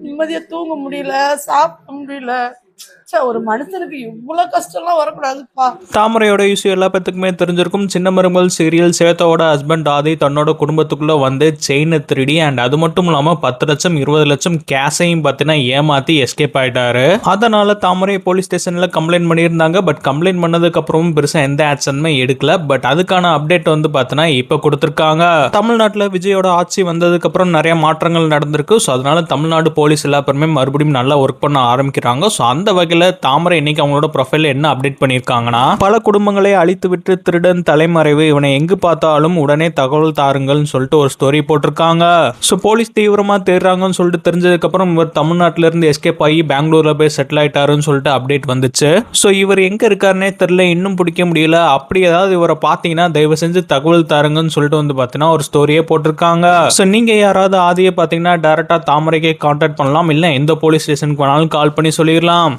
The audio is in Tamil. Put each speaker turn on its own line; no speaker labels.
நிம்மதியா தூங்க முடியல, சாப்பிட முடியல. ஒரு மனுஷனுக்கு இவ்வளவு கஷ்டம்லாம் வரக்கூடாதுப்பா.
தாமரையோட இஷ்யூ எல்லா பேத்துக்குமே தெரிஞ்சிருக்கும். சின்ன மருமகள் சீரியல் சேத்தாவோட ஹஸ்பண்ட் ஆதி தன்னோட குடும்பத்துக்குள்ள வந்து செயினை திருடி அண்ட் அது மட்டும் இல்லாம 10 லட்சம் 20 லட்சம் கேஷையும் பார்த்தீங்கன்னா ஏமாத்தி எஸ்கேப் ஆயிட்டாரு. அதனால தாமரை போலீஸ் ஸ்டேஷன்ல கம்ப்ளைண்ட் பண்ணியிருந்தாங்க. பட் கம்ப்ளைண்ட் பண்ணதுக்கு அப்புறமும் பெருசா எந்த ஆக்ஷனுமே எடுக்கல. பட் அதுக்கான அப்டேட் வந்து பார்த்தீங்கன்னா இப்ப கொடுத்திருக்காங்க. தமிழ்நாட்டில் விஜயோட ஆட்சி வந்ததுக்கு அப்புறம் நிறைய மாற்றங்கள் நடந்திருக்கு. ஸோ அதனால தமிழ்நாடு போலீஸ் எல்லா பேருமே மறுபடியும் நல்லா ஒர்க் பண்ண ஆரம்பிக்கிறாங்க. ஸோ அந்த வகையில் தாமரை இன்னைக்கு அவங்களோட ப்ரொஃபைல் என்ன அப்டேட் பண்ணியிருக்காங்கன்னா, பல குடும்பங்களை அழித்து விட்டு திருடன் தலைமறைவு, இவனை எங்கு பார்த்தாலும் உடனே தகவல் தாருங்கள்னு சொல்லிட்டு ஒரு ஸ்டோரி போட்டிருக்காங்க. ஸோ போலீஸ் தீவிரமா தேடுறாங்கன்னு சொல்லிட்டு தெரிஞ்சதுக்கு அப்புறம் இவர் தமிழ்நாட்டில இருந்து எஸ்கேப் ஆகி பெங்களூர்ல போய் செட்டில் ஆயிட்டாருன்னு சொல்லிட்டு அப்டேட் வந்துச்சு. ஸோ இவர் எங்க இருக்காருன்னே தெரியல, இன்னும் பிடிக்க முடியல. அப்படி ஏதாவது இவரை பார்த்தீங்கன்னா தயவு செஞ்சு தகவல் தாருங்கன்னு சொல்லிட்டு வந்து பார்த்தீங்கன்னா ஒரு ஸ்டோரியே போட்டிருக்காங்க. ஸோ நீங்க யாராவது ஆதியை பார்த்தீங்கன்னா டைரக்டா தாமரைக்கே கான்டாக்ட் பண்ணலாம், இல்லை எந்த போலீஸ் ஸ்டேஷனுக்கு வேணாலும் கால் பண்ணி சொல்லிடலாம்.